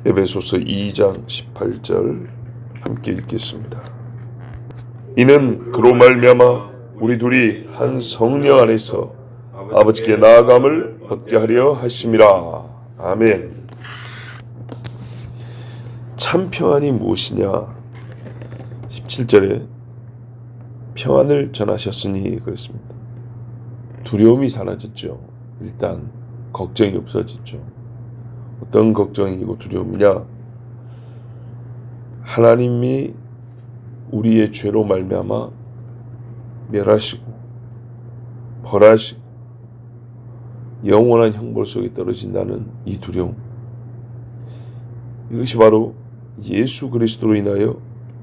에베소서 2장 18절 함께 읽겠습니다. 이는 그로 말미암아 우리 둘이 한 성령 안에서 아버지께 나아감을 얻게 하려 하심이라. 아멘. 참 평안이 무엇이냐? 17절에 평안을 전하셨으니 그랬습니다. 두려움이 사라졌죠. 일단 걱정이 없어졌죠. 어떤 걱정이고 두려움이냐? 하나님이 우리의 죄로 말미암아 멸하시고 벌하시고 영원한 형벌 속에 떨어진다는 이 두려움, 이것이 바로 예수 그리스도로 인하여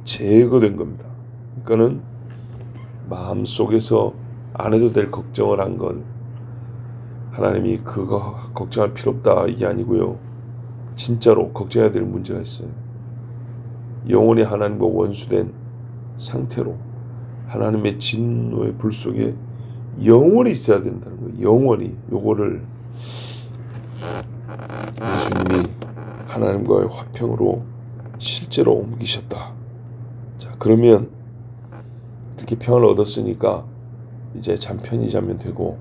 제거된 겁니다. 그러니까는 마음속에서 안 해도 될 걱정을 한 건 하나님이 그거 걱정할 필요 없다 이게 아니고요. 진짜로 걱정해야 될 문제가 있어요. 영원히 하나님과 원수된 상태로 하나님의 진노의 불 속에 영원히 있어야 된다는 거예요. 영원히. 요거를 예수님이 하나님과의 화평으로 실제로 옮기셨다. 자, 그러면 그렇게 평안을 얻었으니까 이제 잠 편히 자면 되고,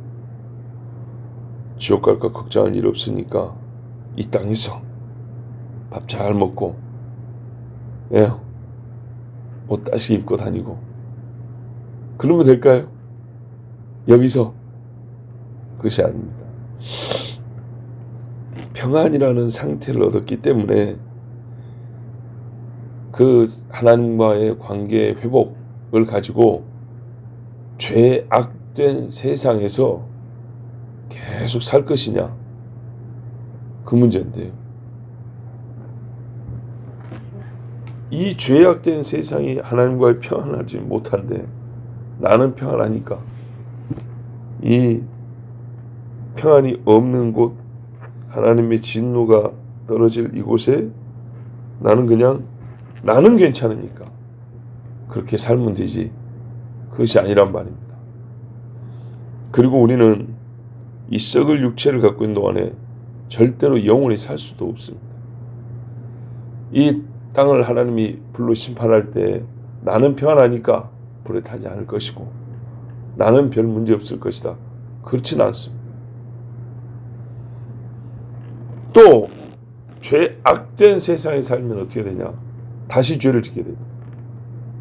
지옥 갈까 걱정할 일 없으니까 이 땅에서 밥 잘 먹고 옷 다시 입고 다니고 그러면 될까요? 여기서 그것이 아닙니다. 평안이라는 상태를 얻었기 때문에 그 하나님과의 관계의 회복을 가지고 죄악된 세상에서 계속 살 것이냐, 그 문제인데요. 이 죄악된 세상이 하나님과의 평안하지 못한데 나는 평안하니까, 이 평안이 없는 곳, 하나님의 진노가 떨어질 이곳에 나는 괜찮으니까 그렇게 살면 되지, 그것이 아니란 말입니다. 그리고 우리는 이 썩을 육체를 갖고 있는 동안에 절대로 영원히 살 수도 없습니다. 이 땅을 하나님이 불로 심판할 때 나는 평안하니까 불에 타지 않을 것이고 나는 별 문제 없을 것이다, 그렇지는 않습니다. 또 죄악된 세상에 살면 어떻게 되냐? 다시 죄를 짓게 됩니다.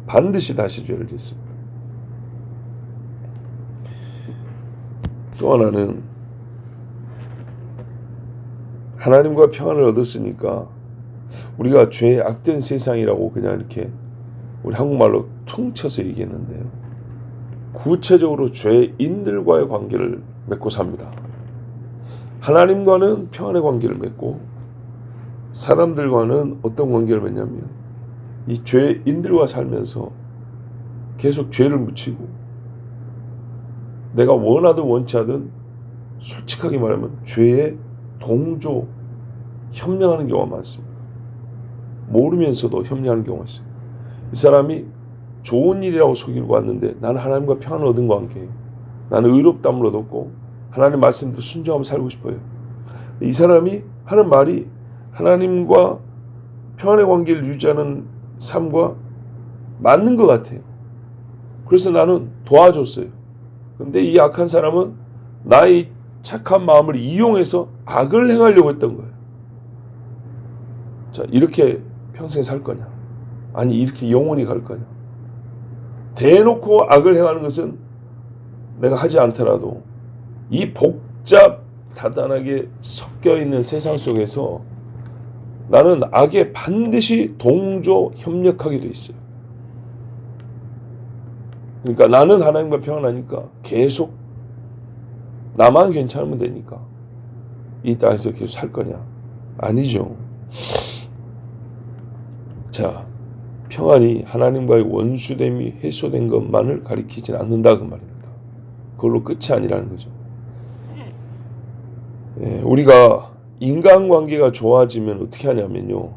반드시 다시 죄를 짓습니다. 또 하나는 하나님과 평안을 얻었으니까 우리가 죄악된 세상이라고 그냥 이렇게 우리 한국말로 퉁쳐서 얘기했는데요. 구체적으로 죄인들과의 관계를 맺고 삽니다. 하나님과는 평안의 관계를 맺고 사람들과는 어떤 관계를 맺냐면 이 죄인들과 살면서 계속 죄를 묻히고 내가 원하든 원치 않든 솔직하게 말하면 죄에 동조, 협력하는 경우가 많습니다. 모르면서도 협력하는 경우가 있어요. 이 사람이 좋은 일이라고 속이고 왔는데 나는 하나님과 평안을 얻은 관계예요. 나는 의롭다함을 얻었고 하나님 말씀대로 순종하며 살고 싶어요. 이 사람이 하는 말이 하나님과 평안의 관계를 유지하는 삶과 맞는 것 같아요. 그래서 나는 도와줬어요. 근데 이 악한 사람은 나의 착한 마음을 이용해서 악을 행하려고 했던 거예요. 자, 이렇게 평생 살 거냐? 아니, 이렇게 영원히 갈 거냐? 대놓고 악을 행하는 것은 내가 하지 않더라도 이 복잡다단하게 섞여 있는 세상 속에서 나는 악에 반드시 동조 협력하게 돼 있어요. 그러니까 나는 하나님과 평안하니까 계속 나만 괜찮으면 되니까 이 땅에서 계속 살 거냐? 아니죠. 자, 평안이 하나님과의 원수됨이 해소된 것만을 가리키진 않는다 그 말입니다. 그걸로 끝이 아니라는 거죠. 우리가 인간관계가 좋아지면 어떻게 하냐면요,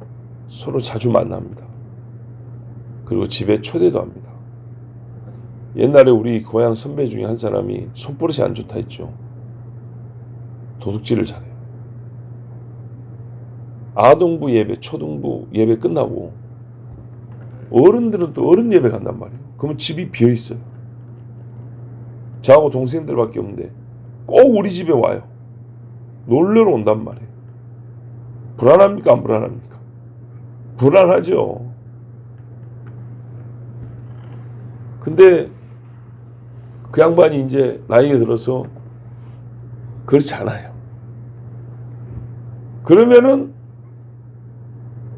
서로 자주 만납니다. 그리고 집에 초대도 합니다. 옛날에 우리 고향 선배 중에 한 사람이 손버릇이 안 좋다 했죠. 도둑질을 잘해요. 아동부 예배, 초등부 예배 끝나고 어른들은 또 어른 예배 간단 말이에요. 그러면 집이 비어 있어요. 저하고 동생들밖에 없는데 꼭 우리 집에 와요. 놀러러 온단 말이에요. 불안합니까? 안 불안합니까? 불안하죠. 근데 그 양반이 이제 나이가 들어서 그렇지 않아요. 그러면은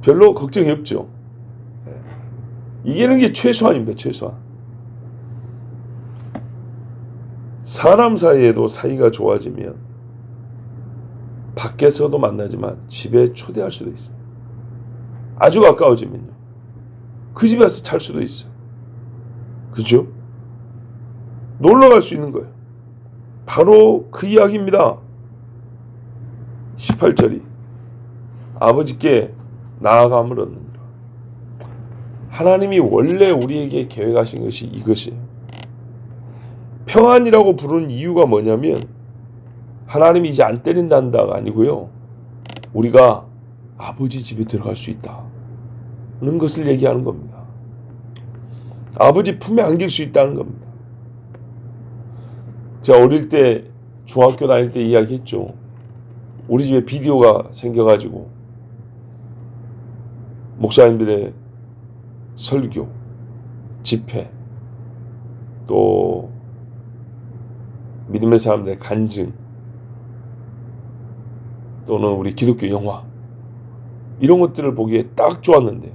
별로 걱정이 없죠. 이기는 게 최소한입니다. 최소한. 사람 사이에도 사이가 좋아지면 밖에서도 만나지만 집에 초대할 수도 있어요. 아주 가까워지면요. 그 집에 가서 잘 수도 있어요. 그죠? 놀러 갈 수 있는 거예요. 바로 그 이야기입니다. 18절이 아버지께 나아감을 얻는다. 하나님이 원래 우리에게 계획하신 것이 이것이에요. 평안이라고 부르는 이유가 뭐냐면 하나님이 이제 안 때린다가 아니고요. 우리가 아버지 집에 들어갈 수 있다는 것을 얘기하는 겁니다. 아버지 품에 안길 수 있다는 겁니다. 제가 어릴 때 중학교 다닐 때 이야기했죠. 우리 집에 비디오가 생겨가지고 목사님들의 설교, 집회, 또 믿음의 사람들의 간증, 또는 우리 기독교 영화 이런 것들을 보기에 딱 좋았는데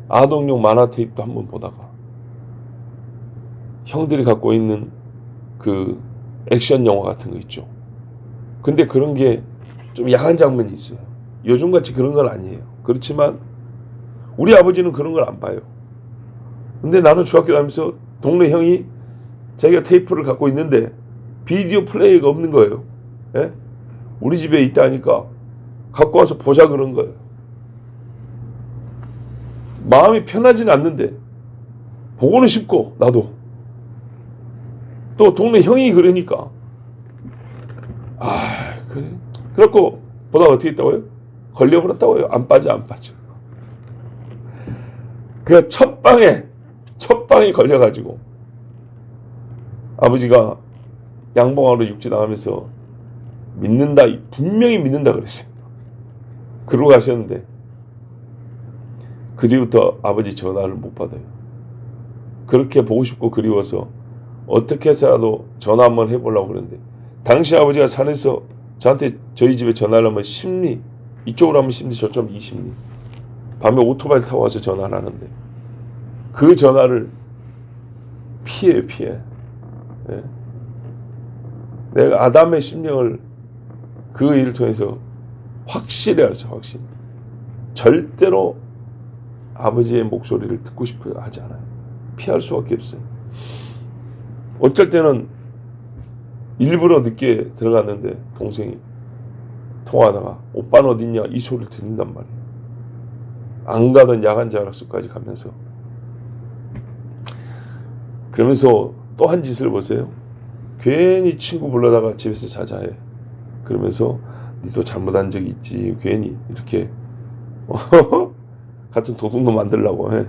아동용 만화 테이프도 한번 보다가 형들이 갖고 있는 그 액션 영화 같은 거 있죠. 근데 그런 게 좀 야한 장면이 있어요. 요즘같이 그런 건 아니에요. 그렇지만 우리 아버지는 그런 걸 안 봐요. 근데 나는 중학교 다니면서 동네 형이 자기가 테이프를 갖고 있는데 비디오 플레이어가 없는 거예요. 예? 우리 집에 있다니까 갖고 와서 보자 그런 거예요. 마음이 편하지는 않는데 보고는 싶고 나도 또 동네 형이 그러니까 그래. 그래갖고 보다가 어떻게 했다고요? 걸려버렸다고요. 안 빠져. 그 첫 방에 걸려가지고 아버지가 양봉하러 육지 나가면서 믿는다, 분명히 믿는다 그랬어요. 그러고 가셨는데 그 뒤부터 아버지 전화를 못 받아요. 그렇게 보고 싶고 그리워서 어떻게 해서라도 전화 한번 해보려고 그랬는데 당시 아버지가 산에서 저한테 저희 집에 전화를 하면 심리, 이쪽으로 하면 심리, 저쪽으로 하면 이심리. 밤에 오토바이 타고 와서 전화를 하는데 그 전화를 피해. 예. 내가 아담의 심령을 그 일을 통해서 확실히 알았어요. 확실히. 절대로 아버지의 목소리를 듣고 싶어 하지 않아요. 피할 수밖에 없어요. 어쩔 때는 일부러 늦게 들어갔는데 동생이 통화하다가 오빠는 어딨냐 이 소리를 듣는단 말이에요. 안 가던 야간 자율학습까지 가면서 그러면서 또 한 짓을 보세요. 괜히 친구 불러다가 집에서 자자 해. 그러면서 니도 잘못한 적이 있지. 괜히 이렇게 같은 도둑놈 만들려고 해.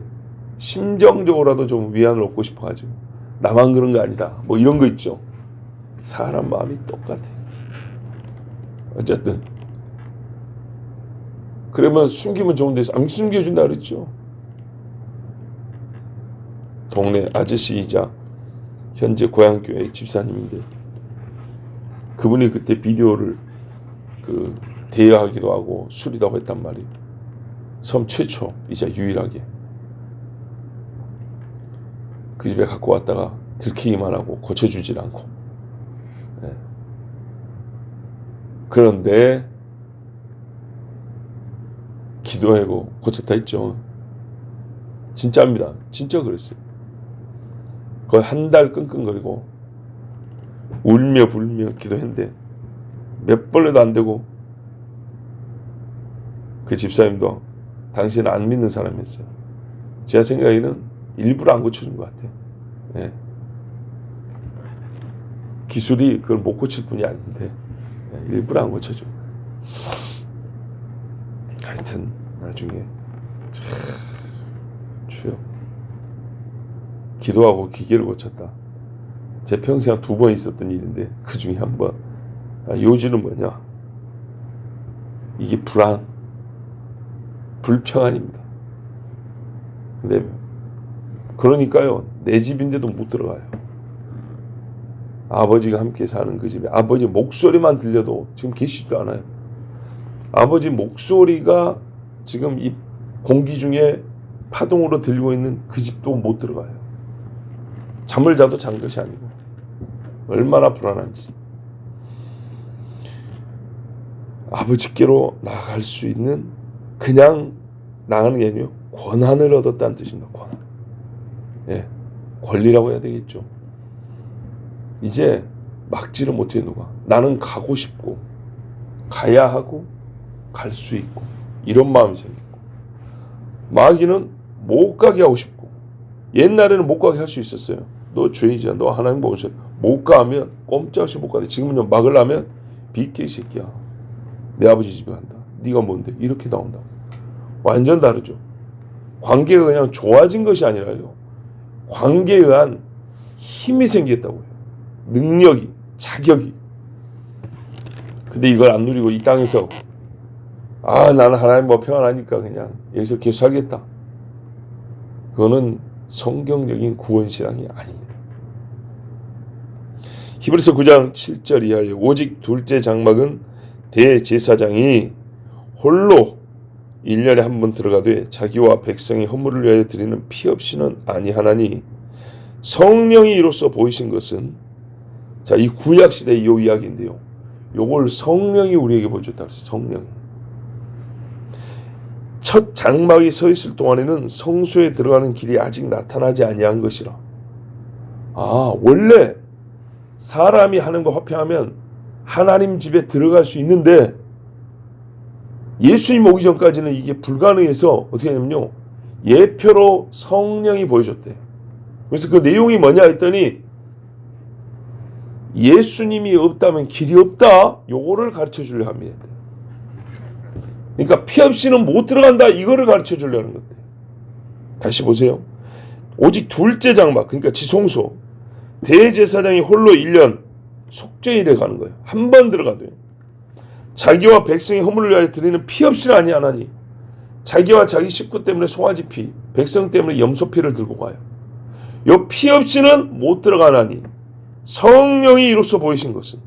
심정적으로라도 좀 위안을 얻고 싶어가지고 나만 그런 거 아니다. 뭐 이런 거 있죠. 사람 마음이 똑같아. 어쨌든 그러면 숨기면 좋은데 안 숨겨준다 그랬죠. 동네 아저씨이자 현재 고향교회 집사님인데 그분이 그때 비디오를 대여하기도 하고 수리도 하고 했단 말이에요. 섬 최초이자 유일하게 그 집에 갖고 왔다가 들키기만 하고 고쳐주질 않고. 네. 그런데 기도하고 고쳤다 했죠. 진짜입니다. 진짜 그랬어요. 거의 한 달 끙끙거리고 울며 불며 기도했는데 몇 번에도 안 되고 그 집사님도 당신은 안 믿는 사람이었어요. 제 생각에는 일부러 안 고쳐준 것 같아요. 네. 기술이 그걸 못 고칠 뿐이 아닌데 일부러 안 고쳐줘. 하여튼 나중에 주여 기도하고 기계를 고쳤다. 제 평생 2번 있었던 일인데 그 중에 한 번. 요지는 뭐냐? 이게 불평안입니다. 근데 그러니까요, 내 집인데도 못 들어가요. 아버지가 함께 사는 그 집에 아버지 목소리만 들려도 지금 계시지도 않아요. 아버지 목소리가 지금 이 공기 중에 파동으로 들리고 있는 그 집도 못 들어가요. 잠을 자도 잔 것이 아니고 얼마나 불안한지. 아버지께로 나아갈 수 있는, 그냥 나가는 게 아니에요. 권한을 얻었다는 뜻입니다. 권한. 예, 권리라고 해야 되겠죠. 이제 막지를 못해 누가. 나는 가고 싶고 가야 하고 갈 수 있고 이런 마음이 생겼고, 마귀는 못 가게 하고 싶고, 옛날에는 못 가게 할 수 있었어요. 너 죄인이야, 너 하나님 보셔, 못 가면 꼼짝없이 못 가는데 지금은요, 막으려면 비켜 이 새끼야, 내 아버지 집에 간다, 네가 뭔데, 이렇게 나온다. 완전 다르죠. 관계가 그냥 좋아진 것이 아니라요, 관계에 의한 힘이 생겼다고요. 능력이, 자격이. 근데 이걸 안 누리고 이 땅에서 나는 하나님 뭐 평안하니까 그냥 여기서 계속 살겠다. 그거는 성경적인 구원신앙이 아닙니다. 히브리서 9장 7절 이하에 오직 둘째 장막은 대제사장이 홀로 1년에 한 번 들어가되 자기와 백성의 허물을 위하여 드리는 피 없이는 아니하나니, 성령이 이로써 보이신 것은, 자, 이 구약시대의 이 이야기인데요, 요걸 성령이 우리에게 보여줬다 그랬어요. 성령이. 첫 장막이 서 있을 동안에는 성소에 들어가는 길이 아직 나타나지 아니한 것이라. 원래 사람이 하는 거 화평하면 하나님 집에 들어갈 수 있는데, 예수님 오기 전까지는 이게 불가능해서 어떻게 하냐면요, 예표로 성령이 보여줬대요. 그래서 그 내용이 뭐냐 했더니, 예수님이 없다면 길이 없다, 요거를 가르쳐 주려 합니다. 그러니까 피 없이는 못 들어간다, 이거를 가르쳐 주려는 건데. 다시 보세요. 오직 둘째 장막, 그러니까 지성소, 대제사장이 홀로 1년 속죄일에 가는 거예요. 한 번 들어가도요. 자기와 백성의 허물을 위하여 드리는 피 없이는 아니하나니, 자기와 자기 식구 때문에 송아지 피, 백성 때문에 염소 피를 들고 가요. 요 피 없이는 못 들어가나니, 성령이 이로써 보이신 것은,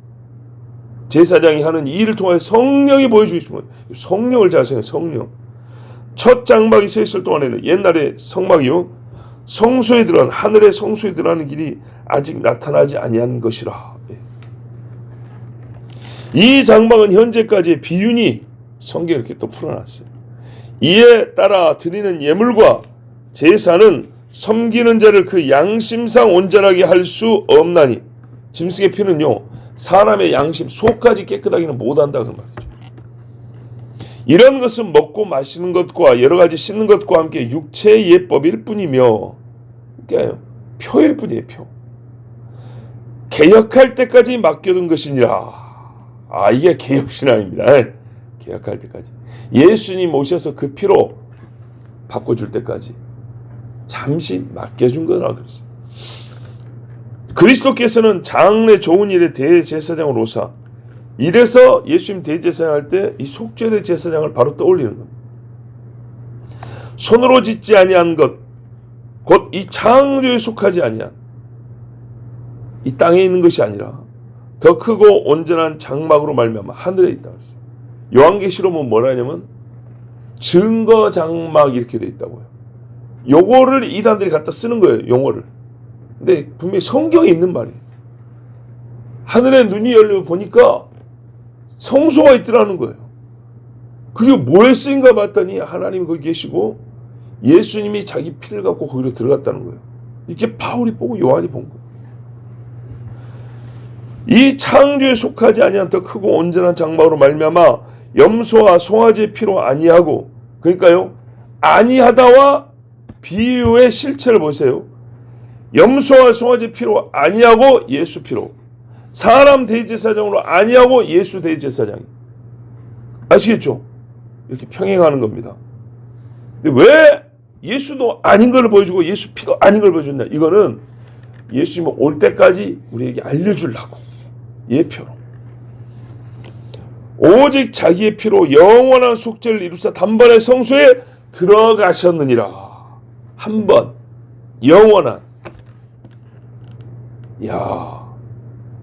제사장이 하는 이 일을 통하여 성령이 보여주신 거예요. 성령을 잘 생각해요. 성령. 첫 장막이 서 있을 동안에는, 옛날에 성막이요, 성소에 들어가는, 하늘의 성소에 들어가는 길이 아직 나타나지 아니한 것이라. 이 장막은 현재까지의 비윤이 성경에 이렇게 또 풀어놨어요. 이에 따라 드리는 예물과 제사는 섬기는 자를 그 양심상 온전하게 할 수 없나니, 짐승의 피는요, 사람의 양심, 속까지 깨끗하기는 못한다 그 말이죠. 이런 것은 먹고 마시는 것과 여러 가지 씻는 것과 함께 육체의 예법일 뿐이며, 그러니까 표일 뿐이에요. 표. 개혁할 때까지 맡겨둔 것이니라. 이게 개혁신앙입니다. 개혁할 때까지. 예수님 오셔서 그 피로 바꿔줄 때까지 잠시 맡겨준 거라고 그랬어요. 그리스도께서는 장래 좋은 일의 대제사장으로 오사, 이래서 예수님 대제사장 할 때 이 속죄의 제사장을 바로 떠올리는 겁니다. 손으로 짓지 아니한 것, 곧 이 창조에 속하지 아니한, 이 땅에 있는 것이 아니라 더 크고 온전한 장막으로 말미암아 하늘에 있다고 했어요. 요한계시록은 뭐라 하냐면 증거 장막 이렇게 돼 있다고요. 요거를 이단들이 갖다 쓰는 거예요, 용어를. 근데 분명히 성경에 있는 말이에요. 하늘에 눈이 열려 보니까 성소가 있더라는 거예요. 그게 뭐에 쓰인가 봤더니 하나님이 거기 계시고 예수님이 자기 피를 갖고 거기로 들어갔다는 거예요. 이렇게 바울이 보고 요한이 본 거예요. 이 창조에 속하지 아니한 더 크고 온전한 장막으로 말미암아 염소와 송아지의 피로 아니하고, 그러니까요, 아니하다와 비유의 실체를 보세요. 염소와 송아지의 피로 아니하고 예수 피로, 사람 대제사장으로 아니하고 예수 대제사장이. 아시겠죠? 이렇게 평행하는 겁니다. 근데 왜 예수도 아닌 걸 보여주고 예수 피도 아닌 걸 보여줬냐? 이거는 예수님 올 때까지 우리에게 알려주려고 예표로. 오직 자기의 피로 영원한 속죄를 이루사 단번에 성소에 들어가셨느니라. 한 번 영원한. 야,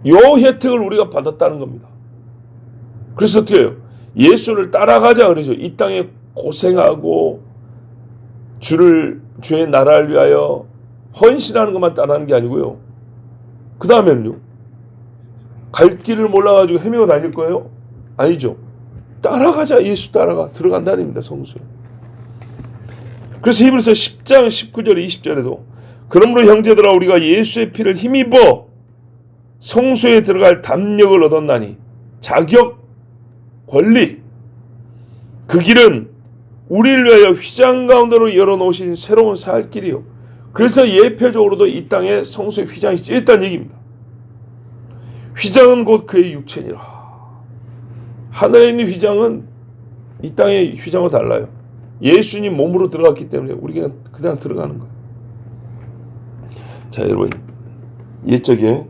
요 혜택을 우리가 받았다는 겁니다. 그래서 어떻게 해요? 예수를 따라가자 그러죠. 이 땅에 고생하고 주의 나라를 위하여 헌신하는 것만 따라하는 게 아니고요. 그 다음에는요. 갈 길을 몰라가지고 헤매고 다닐 거예요? 아니죠. 따라가자. 예수 따라가. 들어간다입니다. 성소에. 그래서 히브리서 10장 19절 20절에도 그러므로 형제들아 우리가 예수의 피를 힘입어 성소에 들어갈 담력을 얻었나니 자격, 권리. 그 길은 우리를 위하여 휘장 가운데로 열어놓으신 새로운 살 길이요. 그래서 예표적으로도 이 땅에 성소에 휘장이 찢었다는 얘기입니다. 휘장은 곧 그의 육체니라. 하늘에 있는 휘장은 이 땅의 휘장과 달라요. 예수님 몸으로 들어갔기 때문에 우리가 그냥 들어가는 거예요. 자, 여러분, 옛적에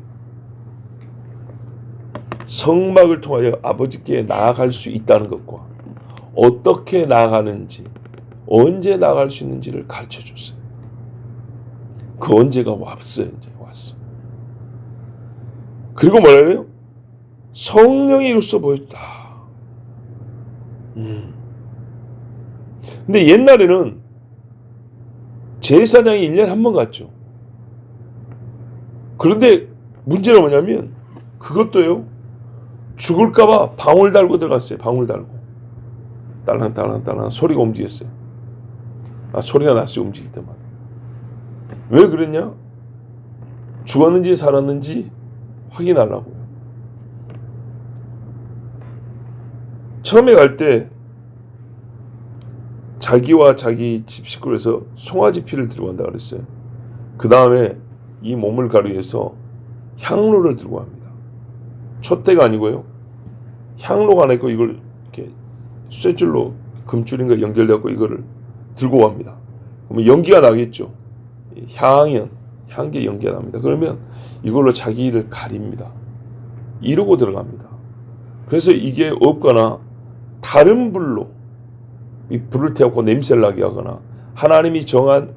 성막을 통하여 아버지께 나아갈 수 있다는 것과 어떻게 나아가는지, 언제 나아갈 수 있는지를 가르쳐 줬어요. 그 언제가 왔어요. 이제 왔어. 그리고 뭐라 그래요? 성령이 이로써 보였다. 근데 옛날에는 제사장이 1년에 한 번 갔죠. 그런데 문제는 뭐냐면 그것도요. 죽을까봐 방울 달고 들어갔어요. 방울 달고. 딸랑딸랑딸랑 소리가 움직였어요. 소리가 났어요. 움직일 때마다. 왜 그랬냐? 죽었는지 살았는지 확인하려고요. 처음에 갈 때 자기와 자기 집 식구에서 송아지 피를 들고 간다 그랬어요. 그 다음에 이 몸을 가리기 위해서 향로를 들고 갑니다. 촛대가 아니고요. 향로가 하나 있고 이걸 이렇게 쇠줄로 금줄인가 연결되고 이거를 들고 갑니다. 그러면 연기가 나겠죠. 향기 연기가 납니다. 그러면 이걸로 자기를 가립니다. 이러고 들어갑니다. 그래서 이게 없거나 다른 불로 이 불을 태우고 냄새를 나게 하거나 하나님이 정한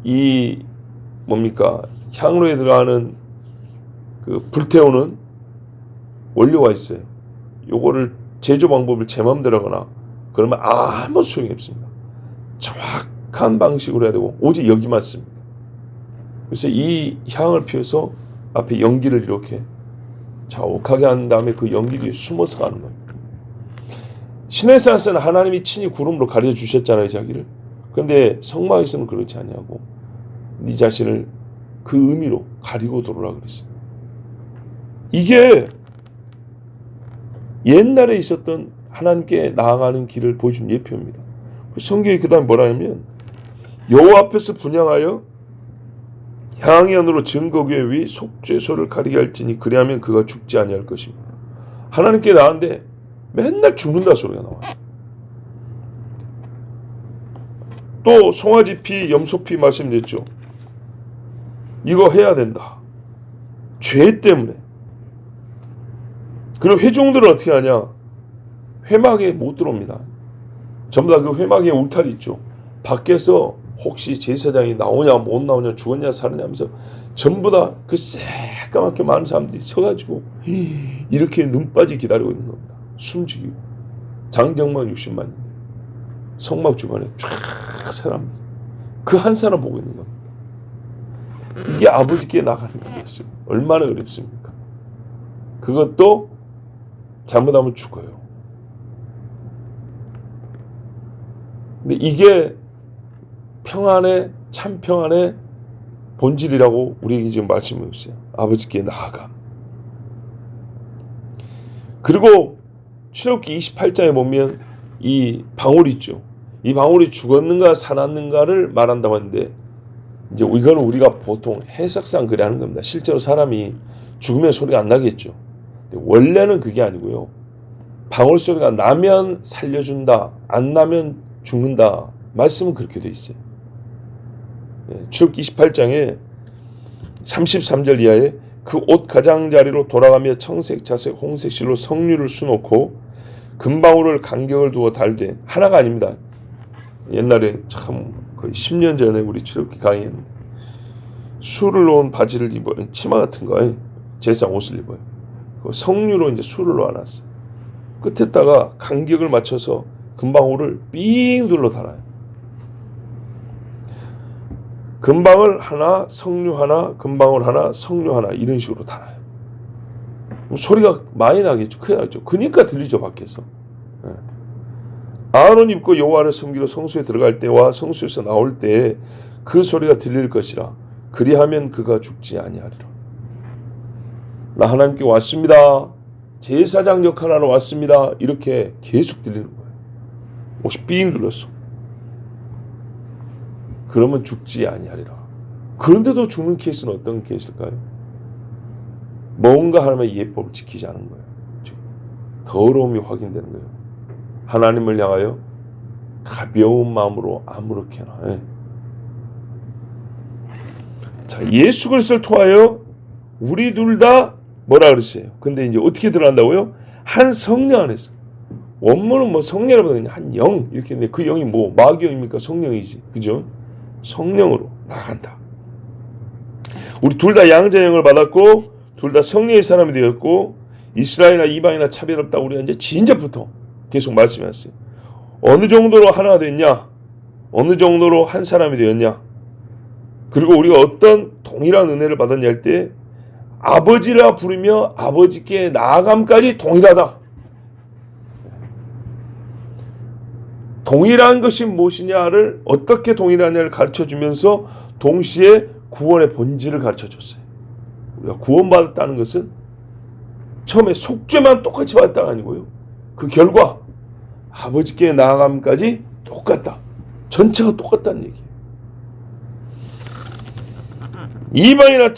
이 뭡니까 향로에 들어가는 그 불태우는 원료가 있어요. 요거를 제조 방법을 제 마음대로 하거나 그러면 아무 소용이 없습니다. 정확한 방식으로 해야 되고 오직 여기만 씁니다. 그래서 이 향을 피워서 앞에 연기를 이렇게 자욱하게 한 다음에 그 연기들이 숨어서 가는 거예요. 신의 산에서는 하나님이 친히 구름으로 가르쳐 주셨잖아요, 자기를. 그런데 성막에서는 그렇지 아니하고 네 자신을 그 의미로 가리고 돌아라 그랬어요. 이게 옛날에 있었던 하나님께 나아가는 길을 보여준 예표입니다. 성경이 그 다음 뭐라 하면 여호와 앞에서 분향하여 향의 안으로 증거궤 위 속죄소를 가리게 할지니 그리하면 그가 죽지 아니할 것입니다. 하나님께 나왔는데 맨날 죽는다 소리가 나와요. 또 송아지 피, 염소 피 말씀드렸죠. 이거 해야 된다. 죄 때문에. 그리고 회중들은 어떻게 하냐? 회막에 못 들어옵니다. 전부 다 그 회막에 울타리 있죠. 밖에서 혹시 제사장이 나오냐 못 나오냐 죽었냐 살았냐 하면서 전부 다 그 새까맣게 많은 사람들이 서가지고 이렇게 눈빠지 기다리고 있는 겁니다. 숨죽이고 장정만 60만인데 성막 주변에 쫙 사람들 그 한 사람 보고 있는 겁니다. 이게 아버지께 나가는 길이었어요. 얼마나 어렵습니까? 그것도 잘못하면 죽어요. 근데 이게 평안의 참 평안의 본질이라고 우리에게 지금 말씀해 주세요. 아버지께 나아가. 그리고 출애굽기 28장에 보면 이 방울이 있죠. 이 방울이 죽었는가 살았는가를 말한다고 하는데 이제 이거는 우리가 보통 해석상 그래 하는 겁니다. 실제로 사람이 죽으면 소리가 안 나겠죠. 원래는 그게 아니고요. 방울 소리가 나면 살려준다, 안 나면 죽는다. 말씀은 그렇게 돼 있어요. 출애굽기 28장에 33절 이하에 그 옷 가장자리로 돌아가며 청색, 자색, 홍색 실로 석류를 수놓고 금방울을 간격을 두어 달되, 하나가 아닙니다. 옛날에 참 거의 10년 전에 우리 출애굽기 강의는 수를 놓은 바지를 입어요. 치마 같은 거에 제사장 옷을 입어요. 석류로 이제 수를 놓아놨어요. 끝에다가 간격을 맞춰서 금방울을 삥 둘러 달아요. 금방울 하나, 석류 하나, 금방울 하나, 석류 하나, 이런 식으로 달아요. 소리가 많이 나겠죠. 크게 나겠죠. 그러니까 들리죠, 밖에서. 아론 입고 여호와를 섬기러 성소에 들어갈 때와 성소에서 나올 때에 그 소리가 들릴 것이라. 그리하면 그가 죽지 아니하리라. 나 하나님께 왔습니다. 제사장 역할하러 왔습니다. 이렇게 계속 들리는 거예요. 옷이 삥 눌렀어. 그러면 죽지 아니하리라. 그런데도 죽는 케이스는 어떤 케이스일까요? 뭔가 하나님의 예법을 지키지 않은 거예요. 더러움이 확인되는 거예요. 하나님을 향하여 가벼운 마음으로 아무렇게나. 자, 예수 그리스도를 통하여 우리 둘 다 뭐라 그랬어요? 근데 이제 어떻게 들어간다고요? 한 성령 안에서. 원문은 뭐 성령이라고 그냥 한 영 이렇게 했는데 그 영이 뭐 마귀영입니까? 성령이지, 그죠? 성령으로 나간다. 우리 둘 다 양자영을 받았고 둘 다 성령의 사람이 되었고 이스라엘이나 이방이나 차별 없다고 우리가 이제 진작부터 계속 말씀했어요. 어느 정도로 하나가 됐냐? 어느 정도로 한 사람이 되었냐? 그리고 우리가 어떤 동일한 은혜를 받았냐 할 때 아버지라 부르며 아버지께 나아감까지 동일하다. 동일한 것이 무엇이냐를 어떻게 동일하냐를 가르쳐주면서 동시에 구원의 본질을 가르쳐줬어요. 우리가 구원받았다는 것은 처음에 속죄만 똑같이 받았다가 아니고요. 그 결과 아버지께 나아감까지 똑같다. 전체가 똑같다는 얘기예요. 이방이나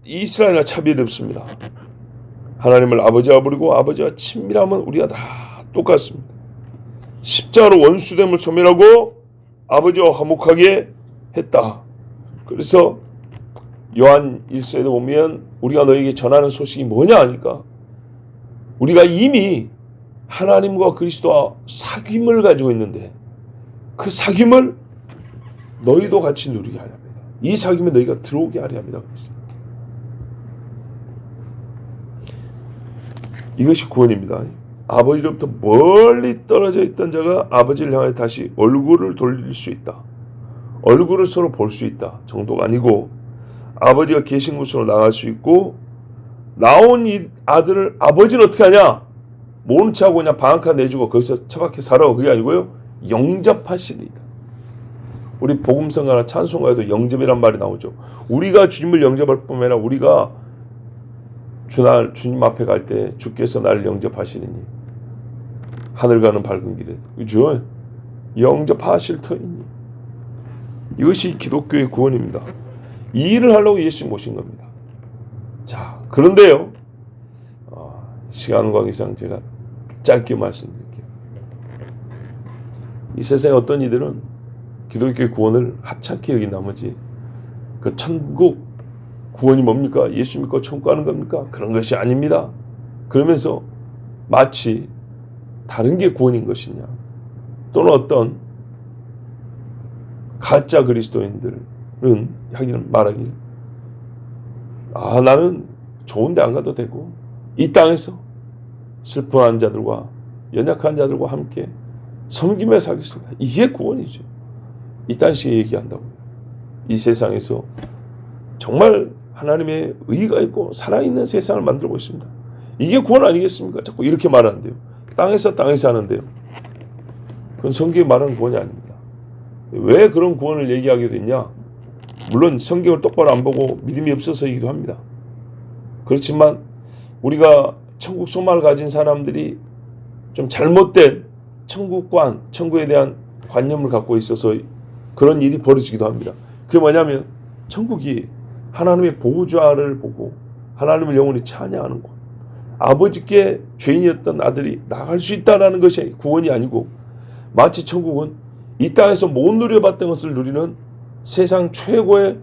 이스라엘이나 차별이 없습니다. 하나님을 아버지와 부르고 아버지와 친밀함은 우리가 다 똑같습니다. 십자가로 원수됨을 소멸하고 아버지와 화목하게 했다. 그래서 요한 1서에도 보면 우리가 너에게 전하는 소식이 뭐냐 하니까 우리가 이미 하나님과 그리스도와 사귐을 가지고 있는데 그 사귐을 너희도 같이 누리게 하려 합니다. 이 사귐에 너희가 들어오게 하려 합니다. 이것이 구원입니다. 아버지로부터 멀리 떨어져 있던 자가 아버지를 향해 다시 얼굴을 돌릴 수 있다. 얼굴을 서로 볼 수 있다 정도가 아니고 아버지가 계신 곳으로 나갈 수 있고 나온 이 아들을 아버지는 어떻게 하냐? 모른 척하고 그냥 방 한 칸 내주고 거기서 처박혀 살아. 그게 아니고요. 영접하시리이다. 우리 복음성가나 찬송가에도 영접이란 말이 나오죠. 우리가 주님을 영접할 뿐만 아니라 우리가 주님 앞에 갈 때 주께서 나를 영접하시리니 하늘 가는 밝은 길에 그죠? 영접하실 터이니 이것이 기독교의 구원입니다. 이 일을 하려고 예수님 모신 겁니다. 자, 그런데요. 시간 관계상 제가 짧게 말씀드릴게요. 이 세상에 어떤 이들은 기독교의 구원을 하찮게 여긴 나머지 그 천국 구원이 뭡니까? 예수 믿고 천국 가는 겁니까? 그런 것이 아닙니다. 그러면서 마치 다른 게 구원인 것이냐 또는 어떤 가짜 그리스도인들은 하기는 말하길 나는 좋은 데 안 가도 되고 이 땅에서 슬퍼한 자들과 연약한 자들과 함께 섬기며 살겠습니다. 이게 구원이죠. 이딴 식의 얘기한다고요. 이 세상에서 정말 하나님의 의가 있고 살아있는 세상을 만들고 있습니다. 이게 구원 아니겠습니까? 자꾸 이렇게 말하는데요. 땅에서 하는데요. 그건 성경이 말하는 구원이 아닙니다. 왜 그런 구원을 얘기하게 됐냐? 물론 성경을 똑바로 안 보고 믿음이 없어서이기도 합니다. 그렇지만 우리가 천국 소망을 가진 사람들이 좀 잘못된 천국관, 천국에 대한 관념을 갖고 있어서 그런 일이 벌어지기도 합니다. 그게 뭐냐면 천국이 하나님의 보좌를 보고 하나님을 영원히 찬양하는 곳, 아버지께 죄인이었던 아들이 나갈 수 있다라는 것이 구원이 아니고 마치 천국은 이 땅에서 못 누려봤던 것을 누리는 세상 최고의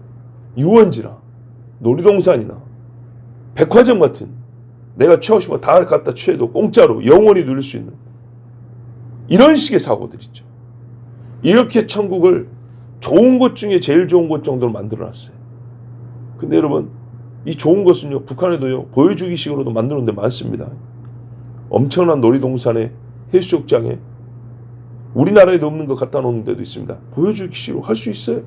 유원지나 놀이동산이나 백화점 같은 내가 취하고 싶은 거 다 갖다 취해도 공짜로 영원히 누릴 수 있는 이런 식의 사고들이죠. 이렇게 천국을 좋은 것 중에 제일 좋은 것 정도로 만들어놨어요. 근데 여러분 이 좋은 것은요 북한에도요 보여주기 식으로도 만드는 데 많습니다. 엄청난 놀이동산에 해수욕장에 우리나라에도 없는 거 갖다 놓는 데도 있습니다. 보여주기 식으로 할 수 있어요.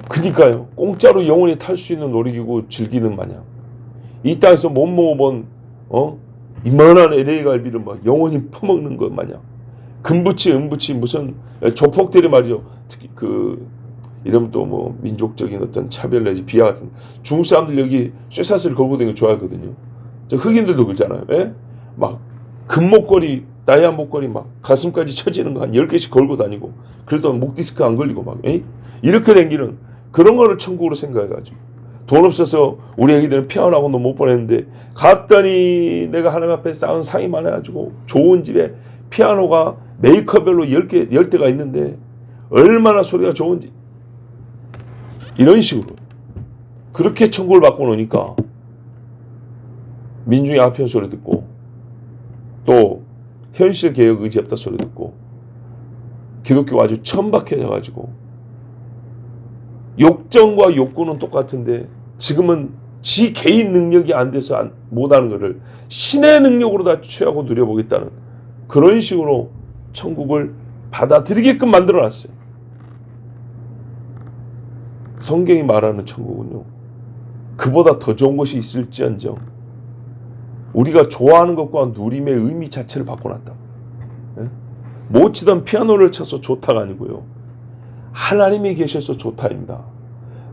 그러니까요 공짜로 영원히 탈 수 있는 놀이기구 즐기는 마냥 이 땅에서 못 먹어본 이만한 LA 갈비를 막 영원히 퍼먹는 것 마냥 금부치 은부치 무슨 조폭들이 말이죠. 특히 이러면 또 뭐 민족적인 어떤 차별 내지 비하 같은 중국 사람들 여기 쇠사슬 걸고 다니는 거 좋아하거든요. 저 흑인들도 그러잖아요. 예? 막 금목걸이 다이아 목걸이 막 가슴까지 쳐지는 거 한 10개씩 걸고 다니고 그래도 목 디스크 안 걸리고 막 이렇게 댕기는 그런 거를 천국으로 생각해가지고 돈 없어서 우리 애기들은 피아노학원도 못 보냈는데 갔더니 내가 하나님 앞에 쌓은 상이 많아가지고 좋은 집에 피아노가 메이커별로 10대가 있는데 얼마나 소리가 좋은지 이런 식으로 그렇게 천국을 바꿔놓으니까 민중의 아편 소리 듣고 또 현실 개혁 의지 없다 소리 듣고 기독교가 아주 천박해져가지고 욕정과 욕구는 똑같은데 지금은 지 개인 능력이 안 돼서 못하는 것을 신의 능력으로 다 취하고 누려보겠다는 그런 식으로 천국을 받아들이게끔 만들어놨어요. 성경이 말하는 천국은요 그보다 더 좋은 것이 있을지언정 우리가 좋아하는 것과 누림의 의미 자체를 바꿔놨다. 못 치던 피아노를 쳐서 좋다가 아니고요 하나님이 계셔서 좋다입니다.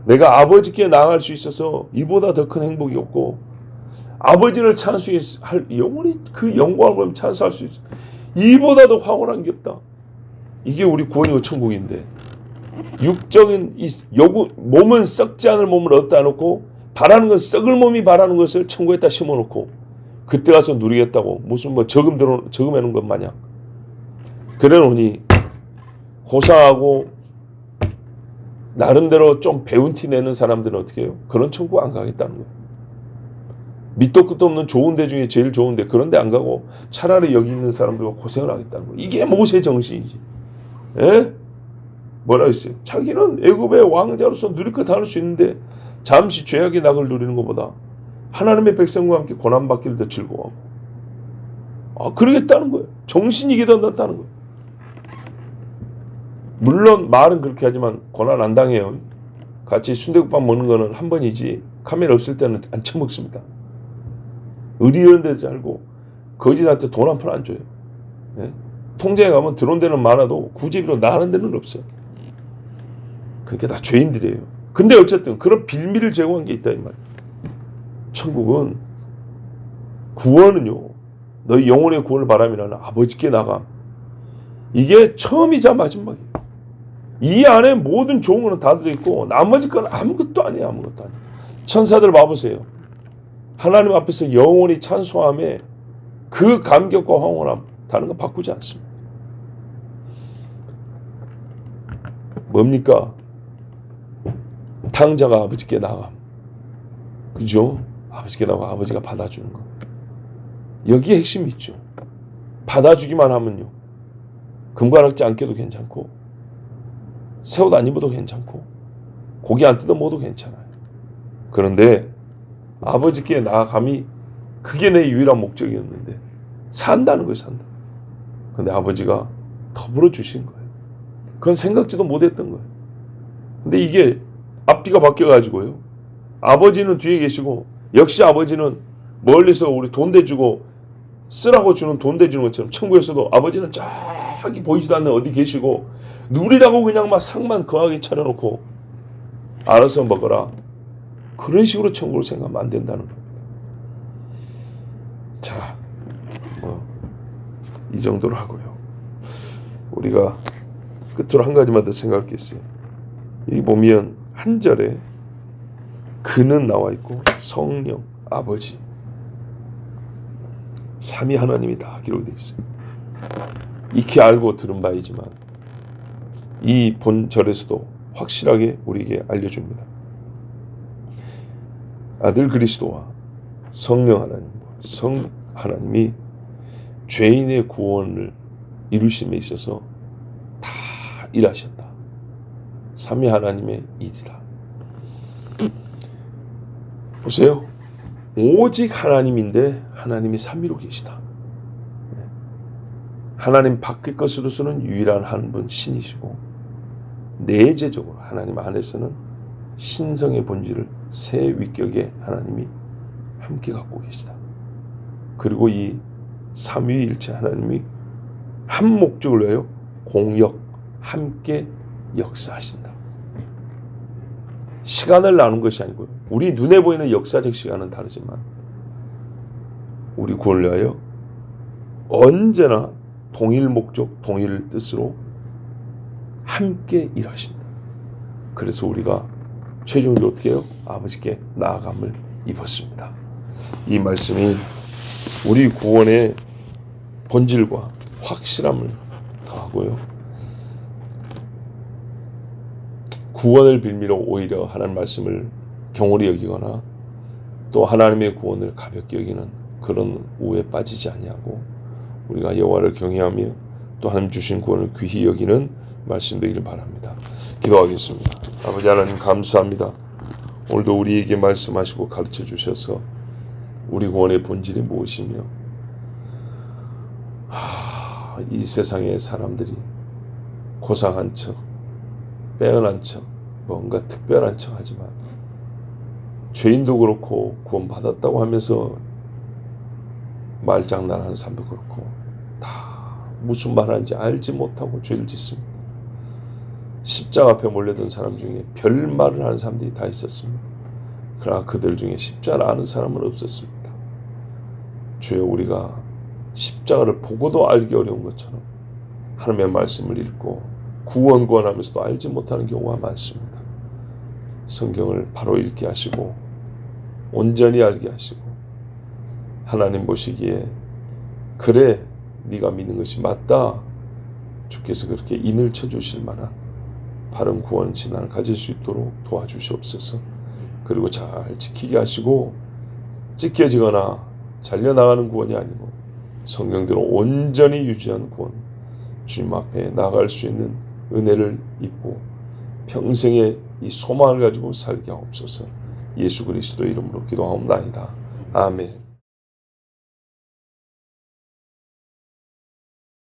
내가 아버지께 나아갈 수 있어서 이보다 더 큰 행복이 없고 아버지를 찬수할 영원히 그 영광을 찬수할 수 있어 이보다 더 황홀한 게 없다. 이게 우리 구원이고 천국인데 육적인 이 몸은 썩지 않을 몸을 얻다 놓고 바라는 건 썩을 몸이 바라는 것을 천국에다 심어놓고 그때 가서 누리겠다고 무슨 뭐 저금해놓은 것 마냥 그래놓으니 고상하고 나름대로 좀 배운 티 내는 사람들은 어떻게 해요? 그런 천국 안 가겠다는 거예요. 밑도 끝도 없는 좋은 데 중에 제일 좋은데 그런 데 안 가고 차라리 여기 있는 사람들과 고생을 하겠다는 거예요. 이게 모세 정신이지. 예? 뭐라 했어요? 자기는 애굽의 왕자로서 누릴 것 다 할 수 있는데 잠시 죄악의 낙을 누리는 것보다 하나님의 백성과 함께 고난받기를 더 즐거워하고 그러겠다는 거예요. 정신이 이게 더 낫다는 거예요. 물론 말은 그렇게 하지만 고난 안 당해요. 같이 순대국밥 먹는 거는 한 번이지 카메라 없을 때는 안 처먹습니다. 의리는 데도 살고 거지한테 돈 한 푼 안 줘요. 예? 통장에 가면 들어온 데는 많아도 구제비로 나가는 데는 없어요. 그러니까 다 죄인들이에요. 근데 어쨌든 그런 빌미를 제공한 게 있다 이 말이에요. 천국은 구원은요 너희 영혼의 구원을 바람이라는 아버지께 나감 이게 처음이자 마지막이에요. 이 안에 모든 좋은 거는 다 들어있고 나머지 건 아무것도 아니에요. 아무것도 아니에요. 천사들 봐보세요. 하나님 앞에서 영원히 찬송함에 그 감격과 황홀함 다른 거 바꾸지 않습니다. 뭡니까? 탕자가 아버지께 나감. 그죠? 아버지께 나가 아버지가 받아주는 거. 여기에 핵심이 있죠. 받아주기만 하면요. 금가락지 안 껴도 괜찮고 새 옷 안 입어도 괜찮고 고기 안 뜯어 먹어도 괜찮아요. 그런데 아버지께 나아감이 그게 내 유일한 목적이었는데 산다는 거예요. 산다. 근데 아버지가 더불어 주신 거예요. 그건 생각지도 못했던 거예요. 근데 이게 앞뒤가 바뀌어가지고요. 아버지는 뒤에 계시고 역시 아버지는 멀리서 우리 돈 대주고 쓰라고 주는 돈 대주는 것처럼 천국에서도 아버지는 저기 보이지도 않는 어디 계시고 누리라고 그냥 막 상만 거하게 차려놓고 알아서 먹어라. 그런 식으로 천국을 생각하면 안 된다는 겁니다. 자, 이 정도로 하고요. 우리가 끝으로 한 가지만 더 생각할 게 있어요. 여기 보면 한 절에 그는 나와 있고 성령, 아버지, 삼위 하나님이 다 기록되어 있어요. 익히 알고 들은 바이지만 이 본절에서도 확실하게 우리에게 알려줍니다. 아들 그리스도와 성령 하나님과 성 하나님이 죄인의 구원을 이루심에 있어서 다 일하셨다. 삼위 하나님의 일이다. 보세요. 오직 하나님인데 하나님이 삼위로 계시다. 하나님 밖의 것으로서는 유일한 한 분 신이시고 내재적으로 하나님 안에서는 신성의 본질을 새 위격의 하나님이 함께 갖고 계시다. 그리고 이 삼위일체 하나님이 한 목적을 위하여 공역 함께 역사하신다. 시간을 나눈 것이 아니고요. 우리 눈에 보이는 역사적 시간은 다르지만 우리 구원을 위하여 언제나 동일 목적, 동일 뜻으로 함께 일하신다. 그래서 우리가 최종적으로 어떻게 해요? 아버지께 나아감을 입었습니다. 이 말씀이 우리 구원의 본질과 확실함을 더하고요. 구원을 빌미로 오히려 하나님 말씀을 경홀히 여기거나 또 하나님의 구원을 가볍게 여기는 그런 우에 빠지지 아니하고 우리가 여호와를 경외하며 또 하나님 주신 구원을 귀히 여기는 말씀 되기를 바랍니다. 기도하겠습니다. 아버지 하나님 감사합니다. 오늘도 우리에게 말씀하시고 가르쳐 주셔서 우리 구원의 본질이 무엇이며 이 세상의 사람들이 고상한 척, 빼어난 척, 뭔가 특별한 척 하지만 죄인도 그렇고 구원받았다고 하면서 말장난하는 사람도 그렇고 다 무슨 말하는지 알지 못하고 죄를 짓습니다. 십자가 앞에 몰려든 사람 중에 별말을 하는 사람들이 다 있었습니다. 그러나 그들 중에 십자가를 아는 사람은 없었습니다. 주여, 우리가 십자가를 보고도 알기 어려운 것처럼 하나님의 말씀을 읽고 구원하면서도 알지 못하는 경우가 많습니다. 성경을 바로 읽게 하시고 온전히 알게 하시고 하나님 보시기에 그래 네가 믿는 것이 맞다, 주께서 그렇게 인을 쳐주실 만한 바른 구원 진안을 가질 수 있도록 도와주시옵소서. 그리고 잘 지키게 하시고 찢겨지거나 잘려나가는 구원이 아니고 성경대로 온전히 유지한 구원, 주님 앞에 나아갈 수 있는 은혜를 입고 평생의 이 소망을 가지고 살게 하옵소서. 예수 그리스도 이름으로 기도하옵나이다. 아멘.